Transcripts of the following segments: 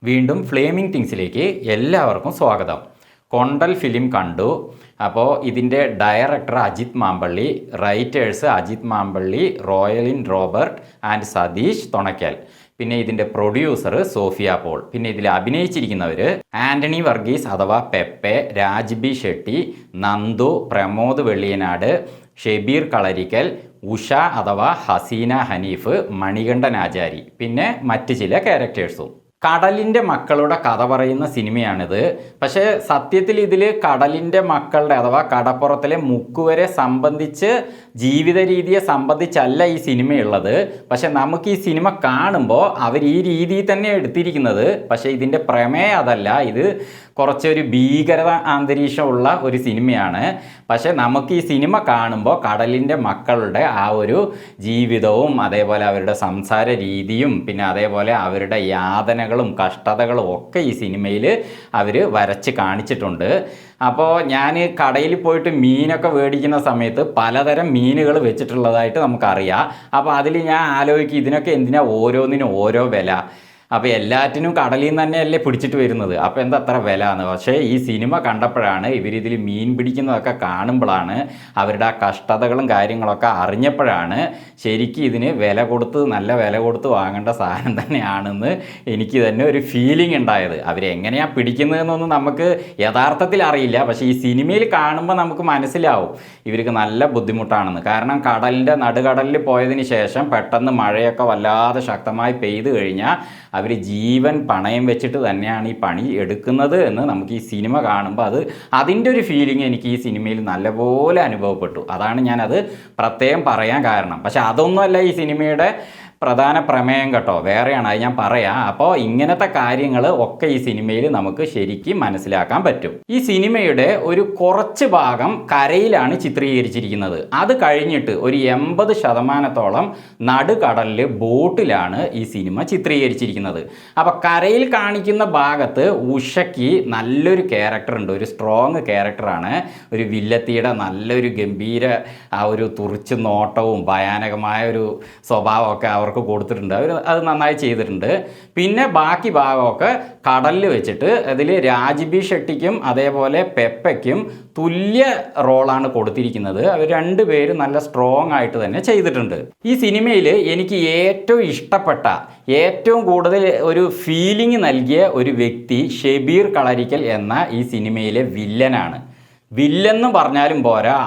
വീണ്ടും ഫ്ലേമിംഗ് തിങ്സിലേക്ക് എല്ലാവർക്കും സ്വാഗതം. കൊണ്ടൽ ഫിലിം കണ്ടു. അപ്പോൾ ഇതിൻ്റെ director Ajith Mampally, writers Ajith Mampally, Roylin Robert and Sathish Thunaykkal. പിന്നെ ഇതിൻ്റെ പ്രൊഡ്യൂസർ സോഫിയ പോൾ. പിന്നെ ഇതിൽ അഭിനയിച്ചിരിക്കുന്നവർ ആൻ്റണി വർഗീസ് അഥവാ പെപ്പെ, രാജ്ബി ഷെട്ടി, നന്ദു, പ്രമോദ് വെള്ളിയനാട്, ഷെബീർ കളരിക്കൽ, ഉഷ അഥവാ ഹസീന ഹനീഫ്, മണികണ്ഠൻ ആചാരി, പിന്നെ മറ്റ് ചില ക്യാരക്ടേഴ്സും. കടലിൻ്റെ മക്കളുടെ കഥ പറയുന്ന സിനിമയാണിത്. പക്ഷേ സത്യത്തിൽ ഇതിൽ കടലിൻ്റെ മക്കളുടെ അഥവാ കടപ്പുറത്തിലെ മുക്കുവരെ സംബന്ധിച്ച് ജീവിത രീതിയെ സംബന്ധിച്ചല്ല ഈ സിനിമയുള്ളത്. പക്ഷെ നമുക്ക് ഈ സിനിമ കാണുമ്പോൾ അവർ ഈ രീതിയിൽ തന്നെ എടുത്തിരിക്കുന്നത്. പക്ഷേ ഇതിൻ്റെ പ്രമേയം അതല്ല. ഇത് കുറച്ചൊരു ഭീകരത അന്തരീക്ഷമുള്ള ഒരു സിനിമയാണ്. പക്ഷേ നമുക്ക് ഈ സിനിമ കാണുമ്പോൾ കടലിൻ്റെ മക്കളുടെ ആ ഒരു ജീവിതവും അതേപോലെ അവരുടെ സംസാര രീതിയും പിന്നെ അതേപോലെ അവരുടെ യാതനകളും കഷ്ടതകളും ഒക്കെ ഈ സിനിമയിൽ അവർ വരച്ച് കാണിച്ചിട്ടുണ്ട്. അപ്പോൾ ഞാൻ കടയിൽ പോയിട്ട് മീനൊക്കെ മേടിക്കുന്ന സമയത്ത് പലതരം മീനുകൾ വെച്ചിട്ടുള്ളതായിട്ട് നമുക്കറിയാം. അപ്പോൾ അതിൽ ഞാൻ ആലോചിക്കും, ഇതിനൊക്കെ എന്തിനാ ഓരോന്നിനും ഓരോ വില? അപ്പോൾ എല്ലാറ്റിനും കടലിൽ നിന്ന് തന്നെയല്ലേ പിടിച്ചിട്ട് വരുന്നത്, അപ്പോൾ എന്താ അത്ര വില എന്ന്. പക്ഷേ ഈ സിനിമ കണ്ടപ്പോഴാണ്, ഇവരിതിൽ മീൻ പിടിക്കുന്നതൊക്കെ കാണുമ്പോഴാണ്, അവരുടെ ആ കഷ്ടതകളും കാര്യങ്ങളൊക്കെ അറിഞ്ഞപ്പോഴാണ് ശരിക്കും ഇതിന് നല്ല വില കൊടുത്ത് വാങ്ങേണ്ട സാധനം തന്നെയാണെന്ന് എനിക്ക് തന്നെ ഒരു ഫീലിംഗ് ഉണ്ടായത്. അവരെങ്ങനെയാണ് പിടിക്കുന്നതെന്നൊന്നും നമുക്ക് യഥാർത്ഥത്തിൽ അറിയില്ല. പക്ഷേ ഈ സിനിമയിൽ കാണുമ്പോൾ നമുക്ക് മനസ്സിലാവും ഇവർക്ക് നല്ല ബുദ്ധിമുട്ടാണെന്ന്. കാരണം കടലിൻ്റെ നടുകടലിൽ പോയതിന് ശേഷം പെട്ടെന്ന് മഴയൊക്കെ വല്ലാതെ ശക്തമായി പെയ്തു കഴിഞ്ഞാൽ അവർ ജീവൻ പണയം വെച്ചിട്ട് തന്നെയാണ് ഈ പണി എടുക്കുന്നത് എന്ന് നമുക്ക് ഈ സിനിമ കാണുമ്പോൾ അതിൻ്റെ ഒരു ഫീലിംഗ് എനിക്ക് ഈ സിനിമയിൽ നല്ലപോലെ അനുഭവപ്പെട്ടു. അതാണ് ഞാനത് പ്രത്യേകം പറയാൻ കാരണം. പക്ഷെ അതൊന്നുമല്ല ഈ സിനിമയുടെ പ്രധാന പ്രമേയം കേട്ടോ, വേറെയാണ്. അത് ഞാൻ പറയാം. അപ്പോൾ ഇങ്ങനത്തെ കാര്യങ്ങൾ ഒക്കെ ഈ സിനിമയിൽ നമുക്ക് ശരിക്കും മനസ്സിലാക്കാൻ പറ്റും. ഈ സിനിമയുടെ ഒരു കുറച്ച് ഭാഗം കരയിലാണ് ചിത്രീകരിച്ചിരിക്കുന്നത്. അത് കഴിഞ്ഞിട്ട് ഒരു 80% നടുകടലിൽ ബോട്ടിലാണ് ഈ സിനിമ ചിത്രീകരിച്ചിരിക്കുന്നത്. അപ്പോൾ കരയിൽ കാണിക്കുന്ന ഭാഗത്ത് ഉഷയ്ക്ക് നല്ലൊരു ക്യാരക്ടർ ഉണ്ട്, ഒരു സ്ട്രോങ് ക്യാരക്ടറാണ്. ഒരു വില്ലത്തിയുടെ നല്ലൊരു ഗംഭീര ആ ഒരു തുറിച്ചു നോട്ടവും ഭയാനകമായ ഒരു സ്വഭാവമൊക്കെ അവർക്ക് കൊടുത്തിട്ടുണ്ട്. അത് നന്നായി ചെയ്തിട്ടുണ്ട്. പിന്നെ ബാക്കി ഭാഗമൊക്കെ കടലിൽ വെച്ചിട്ട് അതിൽ രാജ്ബി ഷെട്ടിക്കും അതേപോലെ പെപ്പയ്ക്കും തുല്യ റോളാണ് കൊടുത്തിരിക്കുന്നത്. അവർ രണ്ടുപേരും നല്ല സ്ട്രോങ് ആയിട്ട് തന്നെ ചെയ്തിട്ടുണ്ട്. ഈ സിനിമയിൽ എനിക്ക് ഏറ്റവും ഇഷ്ടപ്പെട്ട, ഏറ്റവും കൂടുതൽ ഒരു ഫീലിംഗ് നൽകിയ ഒരു വ്യക്തി ഷെബീർ കളരിക്കൽ എന്ന ഈ സിനിമയിലെ വില്ലനാണ്. വില്ലെന്ന് പറഞ്ഞാലും പോരാ,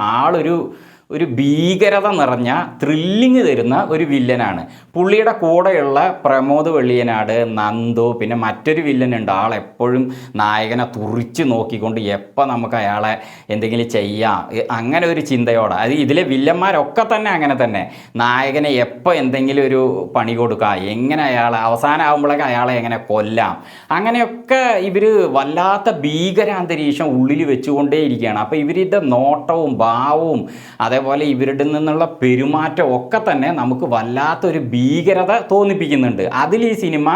ഒരു ഭീകരത നിറഞ്ഞ ത്രില്ലിങ് തരുന്ന ഒരു വില്ലനാണ്. പുള്ളിയുടെ കൂടെയുള്ള പ്രമോദ് വെള്ളിയനാട്, നന്ദു, പിന്നെ മറ്റൊരു വില്ലനുണ്ട്. ആളെപ്പോഴും നായകനെ തുറിച്ച് നോക്കിക്കൊണ്ട് എപ്പോൾ നമുക്ക് അയാളെ എന്തെങ്കിലും ചെയ്യാം അങ്ങനെ ഒരു ചിന്തയോടെ. ഇതിലെ വില്ലന്മാരൊക്കെ തന്നെ അങ്ങനെ തന്നെ. നായകനെ എപ്പോൾ എന്തെങ്കിലും ഒരു പണി കൊടുക്കാം, എങ്ങനെ അവസാനമാകുമ്പോഴേക്കും അയാളെ എങ്ങനെ കൊല്ലാം, അങ്ങനെയൊക്കെ ഇവർ വല്ലാത്ത ഭീകരാന്തരീക്ഷം ഉള്ളിൽ വെച്ചുകൊണ്ടേയിരിക്കുകയാണ്. അപ്പോൾ ഇവരുടെ നോട്ടവും ഭാവവും അതേപോലെ ഇവരുടെ നിന്നുള്ള പെരുമാറ്റം ഒക്കെ തന്നെ നമുക്ക് വല്ലാത്തൊരു ഭീകരത തോന്നിപ്പിക്കുന്നുണ്ട്. അതിൽ ഈ സിനിമ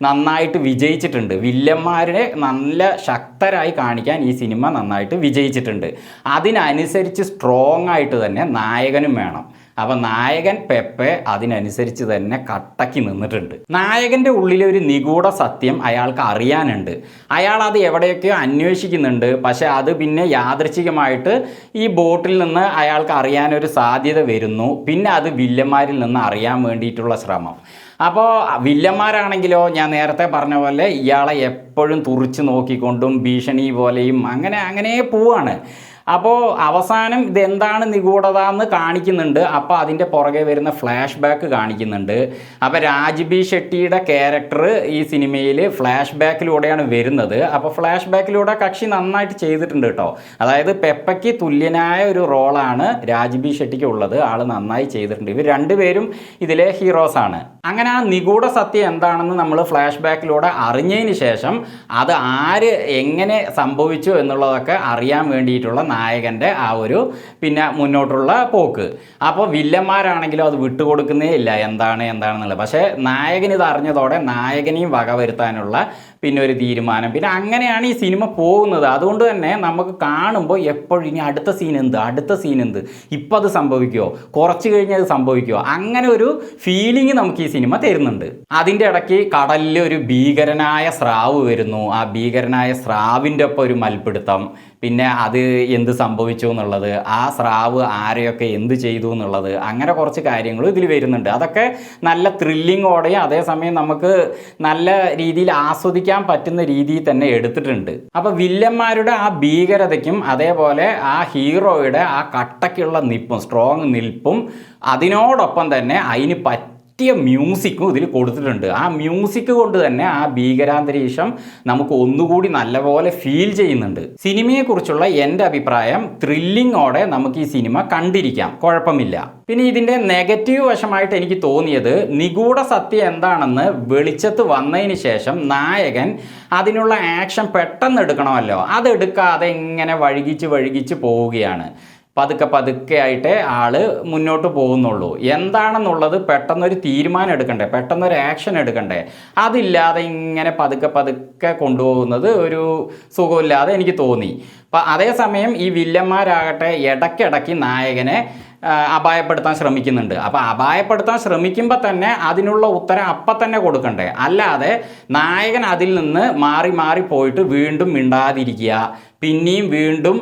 നന്നായിട്ട് വിജയിച്ചിട്ടുണ്ട്. വില്ലന്മാരെ നല്ല ശക്തരായി കാണിക്കാൻ ഈ സിനിമ നന്നായിട്ട് വിജയിച്ചിട്ടുണ്ട്. അതിനനുസരിച്ച് സ്ട്രോങ് ആയിട്ട് തന്നെ നായകനും വേണം. അപ്പം നായകൻ പെപ്പെ അതിനനുസരിച്ച് തന്നെ കട്ടക്കി നിന്നിട്ടുണ്ട്. നായകൻ്റെ ഉള്ളിലെ ഒരു നിഗൂഢ സത്യം അയാൾക്ക് അറിയാനുണ്ട്. അയാൾ അത് എവിടെയൊക്കെയോ അന്വേഷിക്കുന്നുണ്ട്. പക്ഷേ അത് പിന്നെ യാദൃച്ഛികമായിട്ട് ഈ ബോട്ടിൽ നിന്ന് അയാൾക്ക് അറിയാനൊരു സാധ്യത വരുന്നു. പിന്നെ അത് വില്ലന്മാരിൽ നിന്ന് അറിയാൻ വേണ്ടിയിട്ടുള്ള ശ്രമം. അപ്പോൾ വില്ലന്മാരാണെങ്കിലോ ഞാൻ നേരത്തെ പറഞ്ഞ പോലെ ഇയാളെ എപ്പോഴും തുറിച്ച് നോക്കിക്കൊണ്ടും ഭീഷണി പോലെയും അങ്ങനെ പോവാണ്. അപ്പോൾ അവസാനം ഇതെന്താണ് നിഗൂഢത എന്ന് കാണിക്കുന്നുണ്ട്. അപ്പോൾ അതിൻ്റെ പുറകെ വരുന്ന ഫ്ലാഷ് ബാക്ക് കാണിക്കുന്നുണ്ട്. അപ്പോൾ രാജ്ബി ഷെട്ടിയുടെ ക്യാരക്ടർ ഈ സിനിമയിൽ ഫ്ലാഷ് ബാക്കിലൂടെയാണ് വരുന്നത്. അപ്പോൾ ഫ്ലാഷ് ബാക്കിലൂടെ കക്ഷി നന്നായിട്ട് ചെയ്തിട്ടുണ്ട് കേട്ടോ. അതായത് പെപ്പയ്ക്ക് തുല്യനായ ഒരു റോളാണ് രാജ്ബി ഷെട്ടിക്ക് ഉള്ളത്. ആൾ നന്നായി ചെയ്തിട്ടുണ്ട്. ഇവർ രണ്ടുപേരും ഇതിലെ ഹീറോസാണ്. അങ്ങനെ ആ നിഗൂഢ സത്യം എന്താണെന്ന് നമ്മൾ ഫ്ലാഷ് ബാക്കിലൂടെ അറിഞ്ഞതിന് ശേഷം അത് ആര് എങ്ങനെ സംഭവിച്ചു എന്നുള്ളതൊക്കെ അറിയാൻ വേണ്ടിയിട്ടുള്ള നായകൻ്റെ ആ ഒരു പിന്നെ മുന്നോട്ടുള്ള പോക്ക്. അപ്പോൾ വില്ലന്മാരാണെങ്കിലും അത് വിട്ടുകൊടുക്കുന്നേ ഇല്ല എന്താണെന്നുള്ളത്. പക്ഷേ നായകൻ ഇത് അറിഞ്ഞതോടെ നായകനെയും വകവരുത്താനുള്ള പിന്നെ ഒരു തീരുമാനം. പിന്നെ അങ്ങനെയാണ് ഈ സിനിമ പോകുന്നത്. അതുകൊണ്ട് തന്നെ നമുക്ക് കാണുമ്പോൾ എപ്പോഴും ഇനി അടുത്ത സീൻ എന്ത്, ഇപ്പം അത് സംഭവിക്കുമോ, കുറച്ച് കഴിഞ്ഞ് അത് സംഭവിക്കുമോ, അങ്ങനെ ഒരു ഫീലിംഗ് നമുക്ക് ഈ സിനിമ തരുന്നുണ്ട്. അതിൻ്റെ ഇടയ്ക്ക് കടലിൽ ഒരു ഭീകരനായ സ്രാവ് വരുന്നു. ആ ഭീകരനായ സ്രാവിൻ്റെ ഒപ്പം ഒരു മൽപ്പിടുത്തം, പിന്നെ അത് എന്ത് സംഭവിച്ചു എന്നുള്ളത്, ആ സ്രാവ് ആരെയൊക്കെ എന്ത് ചെയ്തു എന്നുള്ളത്, അങ്ങനെ കുറച്ച് കാര്യങ്ങളും ഇതിൽ വരുന്നുണ്ട്. അതൊക്കെ നല്ല ത്രില്ലിങ്ങോടെയും അതേസമയം നമുക്ക് നല്ല രീതിയിൽ ആസ്വദിക്കാൻ പറ്റുന്ന രീതിയിൽ തന്നെ എടുത്തിട്ടുണ്ട്. അപ്പോൾ വില്ലന്മാരുടെ ആ ഭീകരതയ്ക്കും അതേപോലെ ആ ഹീറോയുടെ ആ കട്ടയ്ക്കുള്ള നിൽപ്പും സ്ട്രോങ് നിൽപ്പും അതിനോടൊപ്പം തന്നെ അതിന് മ്യൂസിക്കും ഇതിൽ കൊടുത്തിട്ടുണ്ട്. ആ മ്യൂസിക് കൊണ്ട് തന്നെ ആ ഭീകരാന്തരീക്ഷം നമുക്ക് ഒന്നുകൂടി നല്ലപോലെ ഫീൽ ചെയ്യുന്നുണ്ട്. സിനിമയെക്കുറിച്ചുള്ള എൻ്റെ അഭിപ്രായം ത്രില്ലിങ്ങോടെ നമുക്ക് ഈ സിനിമ കണ്ടിരിക്കാം, കുഴപ്പമില്ല. പിന്നെ ഇതിൻ്റെ നെഗറ്റീവ് വശമായിട്ട് എനിക്ക് തോന്നിയത് നിഗൂഢ സത്യം എന്താണെന്ന് വെളിച്ചത്ത് വന്നതിന് ശേഷം നായകൻ അതിനുള്ള ആക്ഷൻ പെട്ടെന്ന് എടുക്കണമല്ലോ, അതെടുക്കാതെ ഇങ്ങനെ വഴുകിച്ച് പോവുകയാണ്. പതുക്കെ ആയിട്ടേ ആള് മുന്നോട്ട് പോകുന്നുള്ളൂ. എന്താണെന്നുള്ളത് പെട്ടെന്നൊരു തീരുമാനം എടുക്കണ്ടേ, പെട്ടെന്നൊരു ആക്ഷൻ എടുക്കണ്ടേ, അതില്ലാതെ ഇങ്ങനെ പതുക്കെ കൊണ്ടുപോകുന്നത് ഒരു സുഖമില്ലാതെ എനിക്ക് തോന്നി. അപ്പം അതേസമയം ഈ വില്ലന്മാരാകട്ടെ ഇടയ്ക്കിടയ്ക്ക് നായകനെ അപായപ്പെടുത്താൻ ശ്രമിക്കുന്നുണ്ട്. അപ്പോൾ അപായപ്പെടുത്താൻ ശ്രമിക്കുമ്പോൾ തന്നെ അതിനുള്ള ഉത്തരം അപ്പം തന്നെ കൊടുക്കണ്ടേ, അല്ലാതെ നായകൻ അതിൽ നിന്ന് മാറി പോയിട്ട് വീണ്ടും മിണ്ടാതിരിക്കുക, പിന്നെയും വീണ്ടും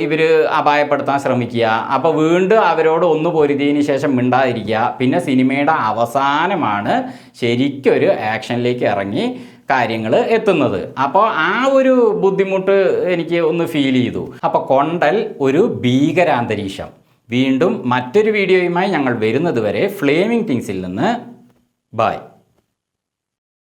ഇവർ അപായപ്പെടുത്താൻ ശ്രമിക്കുക, അപ്പോൾ വീണ്ടും അവരോട് ഒന്ന് പൊരുതിയതിന് ശേഷം മിണ്ടാതിരിക്കുക. പിന്നെ സിനിമയുടെ അവസാനമാണ് ശരിക്കൊരു ആക്ഷനിലേക്ക് ഇറങ്ങി കാര്യങ്ങൾ എത്തുന്നത്. അപ്പോൾ ആ ഒരു ബുദ്ധിമുട്ട് എനിക്ക് ഒന്ന് ഫീൽ ചെയ്തു. അപ്പോൾ കൊണ്ടൽ ഒരു ഭീകരാന്തരീക്ഷം. വീണ്ടും മറ്റൊരു വീഡിയോയുമായി ഞങ്ങൾ വരുന്നത് വരെ ഫ്ലേമിംഗ് തിങ്സിൽ നിന്ന് ബൈ.